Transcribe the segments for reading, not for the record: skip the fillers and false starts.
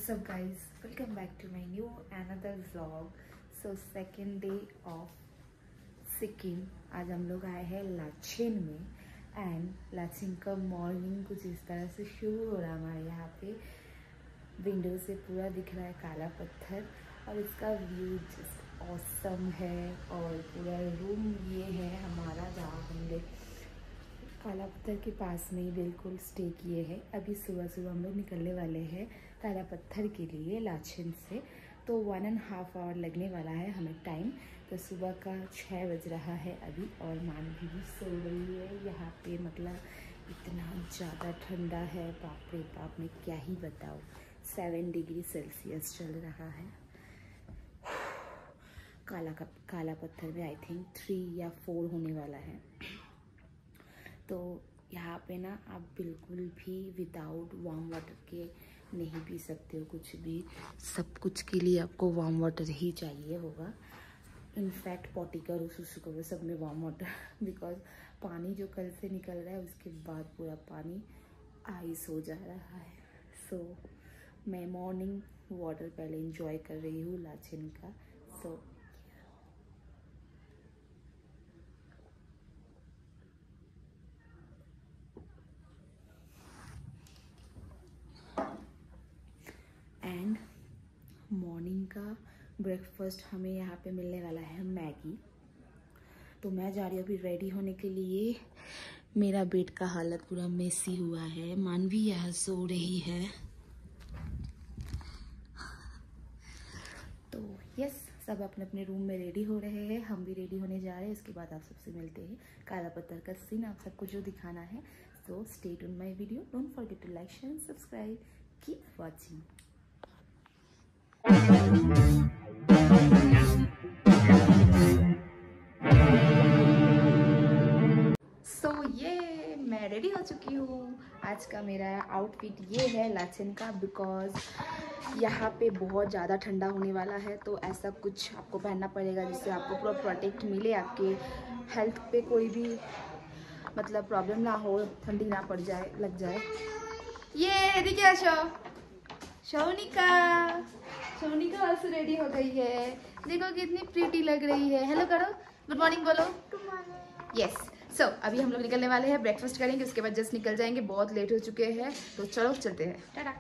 What's up guys, welcome back to my new another vlog. So second day of Sikkim. आज हम लोग आए हैं लाचेन में एंड लाचेन का मॉर्निंग कुछ इस तरह से शुरू हो रहा है. हमारे यहाँ पे विंडो से पूरा दिख रहा है काला पत्थर और इसका व्यू जस्ट ऑसम है. और पूरा रूम ये है हमारा जहाँ हम लोग काला पत्थर के पास में ही बिल्कुल स्टे किए हैं. अभी सुबह सुबह हम लोग निकलने वाले हैं काला पत्थर के लिए लाचेन से. तो 1.5 आवर लगने वाला है हमें टाइम. तो सुबह का 6 बज रहा है अभी और मानवी भी सो रही है यहाँ पे. मतलब इतना ज़्यादा ठंडा है, बाप रे बाप, मैं क्या ही बताऊँ. 7 डिग्री सेल्सियस चल रहा है. काला पत्थर में आई थिंक 3 या 4 होने वाला है. तो यहाँ पे ना आप बिल्कुल भी विदाउट वार्म वाटर के नहीं पी सकते हो कुछ भी. सब कुछ के लिए आपको वार्म वाटर ही चाहिए होगा. इनफैक्ट पॉटी करो, सुसु करो, सब में वार्म वाटर. बिकॉज पानी जो कल से निकल रहा है उसके बाद पूरा पानी आइस हो जा रहा है. सो मैं मॉर्निंग वाटर पहले इंजॉय कर रही हूँ लाचेन का. सो एंड मॉर्निंग का ब्रेकफास्ट हमें यहाँ पे मिलने वाला है मैगी. तो मैं जा रही हूँ अभी रेडी होने के लिए. मेरा बेड का हालत पूरा मेसी हुआ है. मानवी यहाँ सो रही है. तो यस, सब अपने अपने रूम में रेडी हो रहे हैं. हम भी रेडी होने जा रहे हैं. उसके बाद आप सबसे मिलते हैं. काला पत्थर का सीन आप सबको जो दिखाना है. So stay tuned my video. Don't forget to like, share and subscribe. Keep watching. So ये मैं रेडी हो चुकी हूँ. आज का मेरा आउटफिट ये है लाचेन का. बिकॉज यहाँ पे बहुत ज़्यादा ठंडा होने वाला है. तो ऐसा कुछ आपको पहनना पड़ेगा जिससे आपको पूरा प्रोटेक्ट मिले, आपके हेल्थ पे कोई भी मतलब प्रॉब्लम ना हो, ठंडी ना पड़ जाए, लग जाए. ये देखिए सोनिका also रेडी हो गई है. देखो कितनी प्रीटी लग रही है. हेलो करो, गुड मॉर्निंग बोलो. यस. सो अभी हम लोग निकलने वाले हैं. ब्रेकफास्ट करेंगे, उसके बाद जस्ट निकल जाएंगे. बहुत लेट हो चुके हैं. तो चलो चलते हैं. टाटा.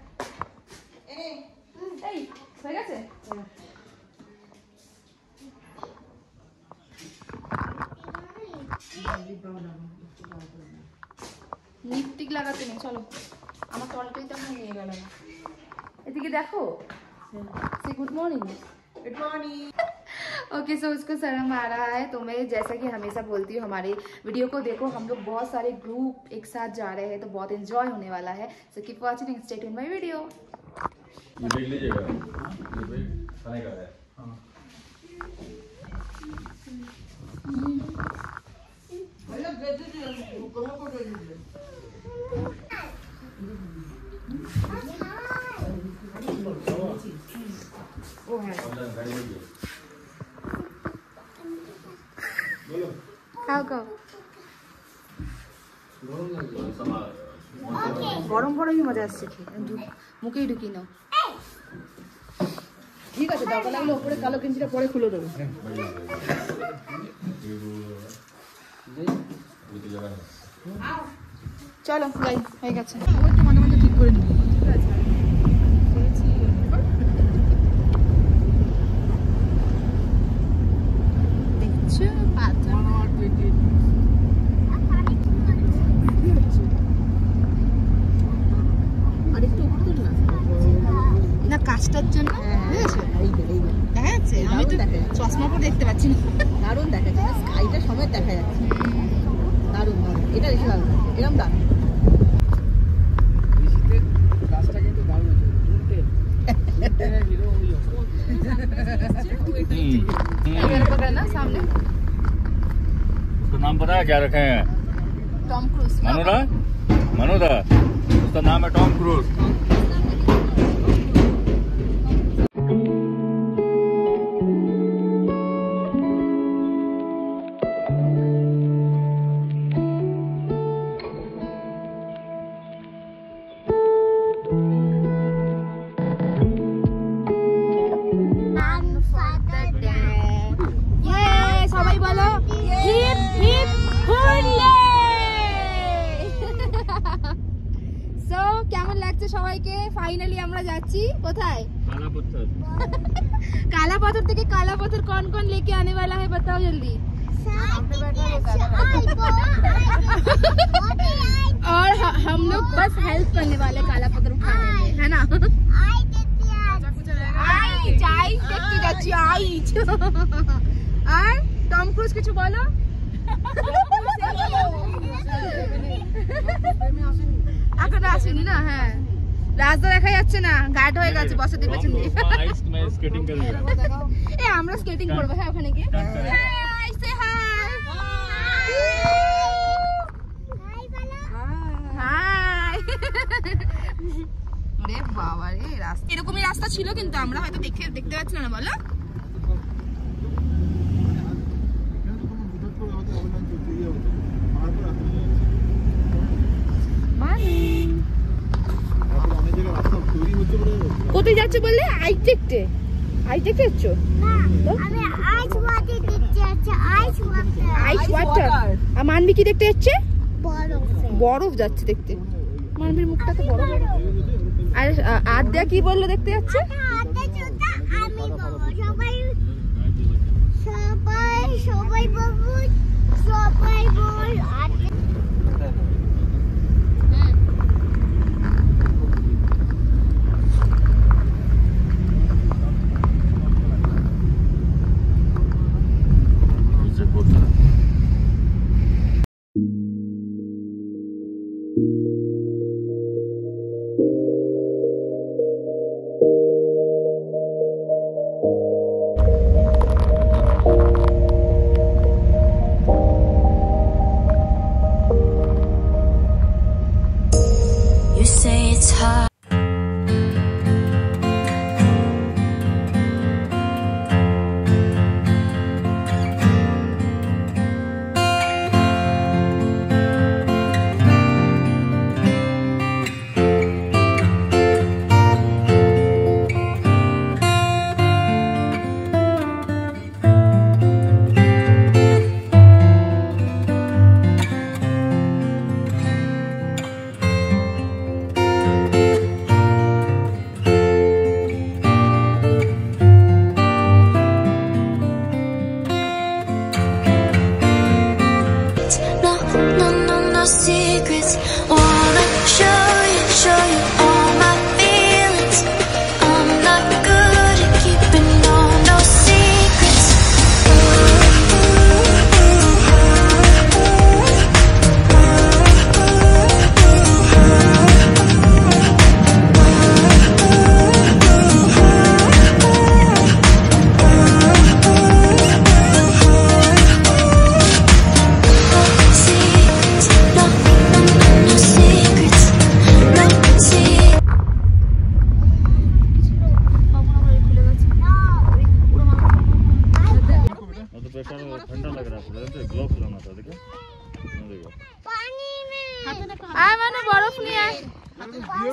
লিপস্টিক লাগাতে নেই, চলো. আমার তলটাই তো নিয়ে গেল না. এদিকে দেখো. Say good morning. Good morning. Okay, so उसको शर्म आ रहा है. तो मैं जैसा कि हमेशा बोलती हूँ, हमारे वीडियो को देखो. हम लोग बहुत सारे ग्रुप एक साथ जा रहे हैं तो बहुत एंजॉय होने वाला है. So keep watching and stay tuned my video. ये देख लीजिएगा, ये भाई खाने का है. हाँ. গরম গরমই মজা আসছে. মুখেই ঢুকি নাও. ঠিক আছে, দরকার লাগলে ওপরে কালো গেঞ্জিটা পরে খুলে দেবো. চলো যাই, হয়ে গেছে. মাঝে মাঝে ঠিক করে নিই. ঠিক আছে. দেখছো পাথর না কাজটার জন্য. দেখা যাচ্ছে, আমি তো চশমা পরে দেখতে পাচ্ছি না. দারুণ দেখা যাচ্ছে, স্কাইটা সমেত দেখা যাচ্ছে. দারুণ দারুণ, এটা বেশি ভালো লাগে. এরকম দারুণ. কাজটা কিন্তু দারুণ है ना सामने. उसका नाम पता है क्या रखे हैं? Tom cruise. मनोदा उसका नाम है टॉम क्रूज. লাগছে সবাইকে? ফাইনালি আমরা যাচ্ছি কোথায়? काला पत्थर থেকে काला पत्थर कौन कौन लेके आने वाला है बताओ जल्दी। और हम लोग बस हेल्प करने वाले काला पत्थर उठाने में, है ना? দেখতে যাচ্ছি আইচ। আর টম ক্রুজ কিছু বলো। এখন আসেনি না? হ্যাঁ, রাস্তা দেখা যাচ্ছে না, গার্ড হয়ে গেছে বসে দিয়ে পেছন দিয়ে। আমরা স্কেটিং করবো। হ্যাঁ, ওখানে গিয়ে বাবা রে, রাস্তা এরকমই রাস্তা ছিল, কিন্তু আমরা হয়তো দেখতে পাচ্ছি না। বলো কোথায় যাচ্ছে বললে? আইস দেখতে যাচ্ছ? Ice water. আর মানবি কি দেখতে যাচ্ছে? বরফ যাচ্ছে দেখতে। মানবির মুখটা তো বড়। আর আদ্যা কি বললো দেখতে যাচ্ছে? Secrets, wanna show you all my feelings. I'm not good at keeping no secrets. ठंडा लग रहा है, ग्लव्स लाना था। देखो मैंने बर्फ नहीं आए।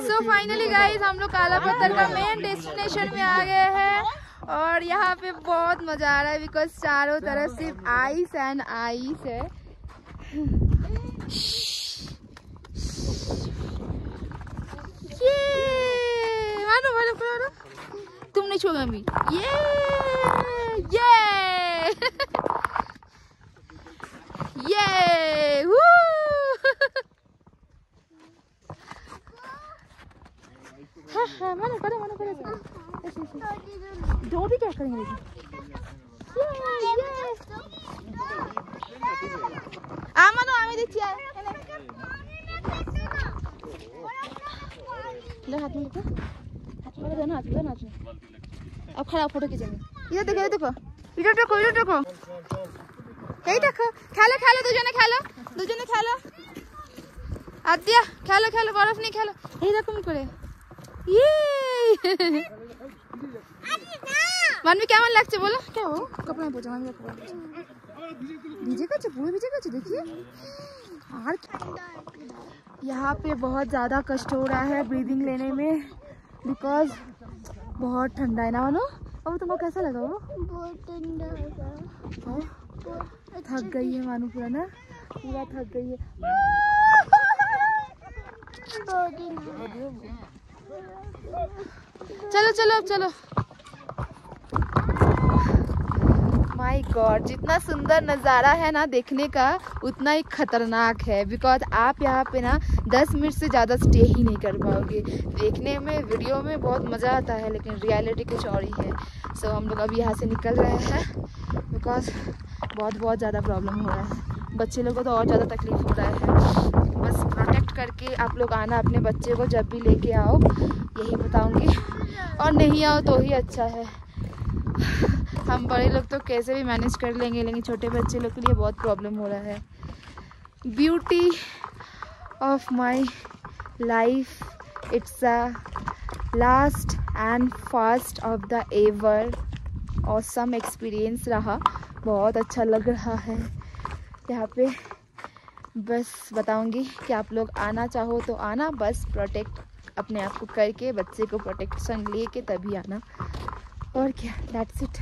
सो फाइनली गाइस हम लोग काला पत्थर का मेन डेस्टिनेशन में आ गए हैं और यहाँ पे बहुत मजा आ रहा है बिकॉज चारों तरफ सिर्फ आइस एंड आइस है। ये मानो बर्फ करो, तुम नहीं छूओगे अभी। ये ये हाँ मानो करो दो भी क्या करेंगे लेकिन मानो आमी देखी है ले हाथ में देना अब खड़ा फोटो खींचेंगे। इधर देखो इधर देखो খেলো দুজনে খেলো আদিয়া খেলো বরফ নিয়ে খেলো এইরকম করে। মানবি কেমন লাগছে बोलो? क्या हो कपड़ा में पोछा मानवी कपड़ा भीजे गए पूरे भीजे गए देखिए। और यहाँ पे बहुत ज़्यादा कष्ट हो रहा है ब्रीदिंग लेने में बिकॉज बहुत ठंडा है ना मानो। अब तुमको कैसा लगा? वो बहुत ठंडा लगा। थक गई है मानू पूरा ना, पूरा थक गई है। चलो चलो अब चलो। माय गॉड, जितना सुंदर नज़ारा है ना देखने का उतना ही खतरनाक है। बिकॉज आप यहाँ पे ना 10 मिनट से ज़्यादा स्टे ही नहीं कर पाओगे। देखने में वीडियो में बहुत मज़ा आता है लेकिन रियलिटी कुछ और ही है। सो हम लोग अभी यहाँ से निकल रहे हैं बिकॉज बहुत ज़्यादा प्रॉब्लम हो रहा है। बच्चे लोग को तो और ज़्यादा तकलीफ हो रहा है। बस प्रोटेक्ट करके आप लोग आना अपने बच्चे को जब भी लेके आओ, यही बताऊँगी। और नहीं आओ तो ही अच्छा है। हम बड़े लोग तो कैसे भी मैनेज कर लेंगे लेकिन छोटे बच्चे लोग के लिए बहुत प्रॉब्लम हो रहा है। Beauty of my life, it's a last and first of the ever awesome experience रहा। बहुत अच्छा लग रहा है यहाँ पे। बस बताऊंगी कि आप लोग आना चाहो तो आना, बस प्रोटेक्ट अपने आप को करके बच्चे को प्रोटेक्शन लेके तभी आना। और क्या, दैट्स इट।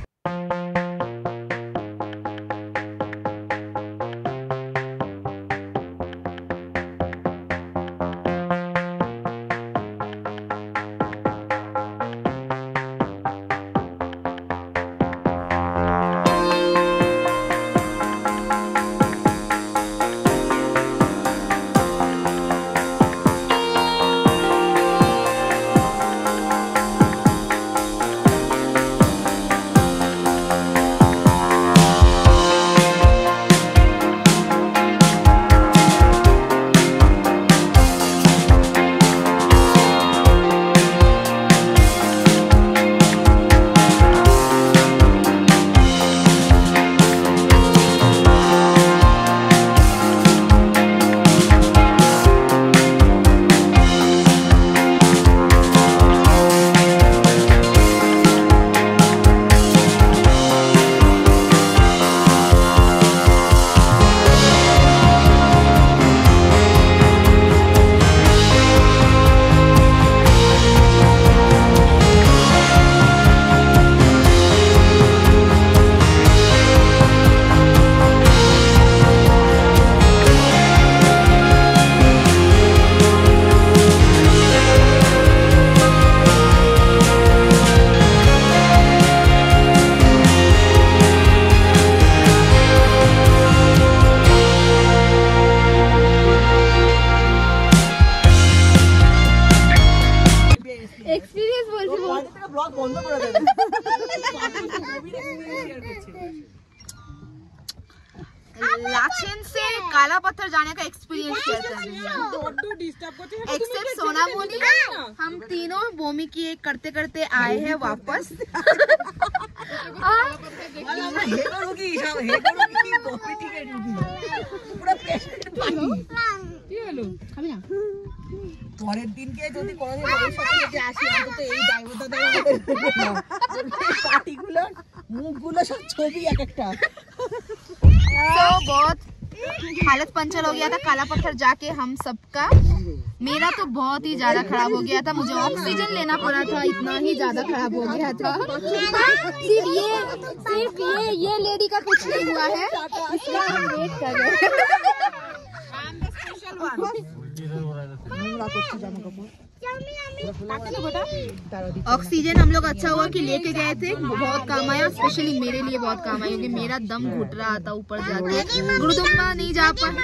लाचेन से काला पत्थर जाने का एक्सपीरियंस कैसा है? एक्सेप्ट सोनामोनी, हम तीनों बोमी की एक करते करते आए हैं वापस। পরের দিনকে যদি কোনোদিন ভবিষ্যতে যদি আসি অন্তত এই দায়বদ্ধতা পার্টিগুলো মুখগুলো সব ছবি এক একটা। तो बहुत हालत पंचर हो गया था काला पत्थर जाके हम सबका। मेरा तो बहुत ही ज्यादा खराब हो गया था, मुझे ऑक्सीजन लेना पड़ा था, इतना ही ज्यादा खराब हो गया था। सिर्फ ये लेडी का कुछ नहीं हुआ है, इसका हम वेट कर रहे हैं। ऑक्सीजन हम लोग अच्छा हुआ कि लेके गए थे, बहुत काम आया। स्पेशली मेरे लिए बहुत काम आया क्योंकि मेरा दम घुट रहा था ऊपर जाके। गुरुदुम्बा नहीं जा पाए।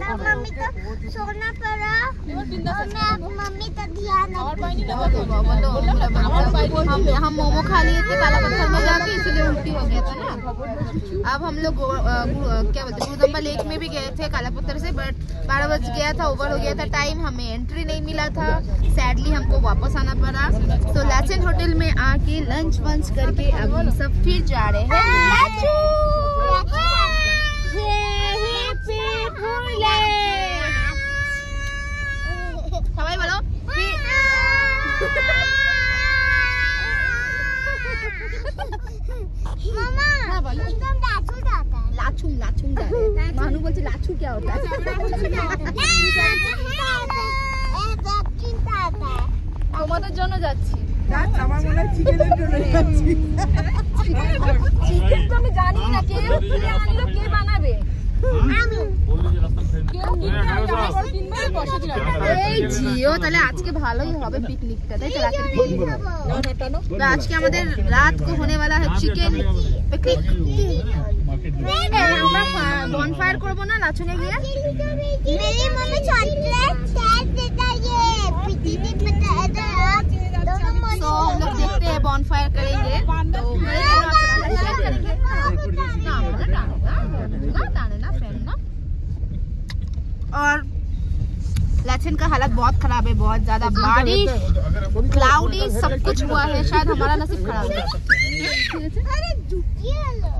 मम्मी तो सोना पड़ा, मम्मी तो ध्यान। हम मोमो खा लिए थे काला पत्थर में जाके, इसलिए उल्टी हो गया था ना। अब हम लोग क्या बोलते गुरुदम्बा लेक में भी गए थे काला पत्थर से, बट 12 बज गया था, ओवर हो गया था टाइम, हमें एंट्री नहीं मिला था। सैडली हमको वापस आना पड़ा। तो लाचेन होटल में आके लंच वंच करके अब हम सब फिर जा रहे हैं। सवाई बोलो लाचू लाचू मानू बोलते लाचू क्या होता है? আমাদের জন্য যাচ্ছি। আমার মনে হয় চিকেনের জন্য যাচ্ছি। চিকেন তো আমি জানি না, কে আনলো কে বানাবে। এই জিও, তাহলে আজকে ভালোই হবে পিকনিকটা, তাই তো? রাতের পিকনিক আজকে আমাদের রাত को होने वाला है চিকেন পিকনিক। আমরা বনফায়ার করব না লাচুনে গিয়ে? मेरी मम्मी चॉकलेट शेयर देता ये पीटी पता है तो हम लोग देखते हैं बॉनफायर करेंगे तो शेयर करेंगे ना फ्रेंड ना। और लाचन का हालत बहुत खराब है, बहुत ज्यादा बारिश क्लाउडी सब कुछ हुआ है, शायद हमारा नसीब खराब है। अरे झुकिए लो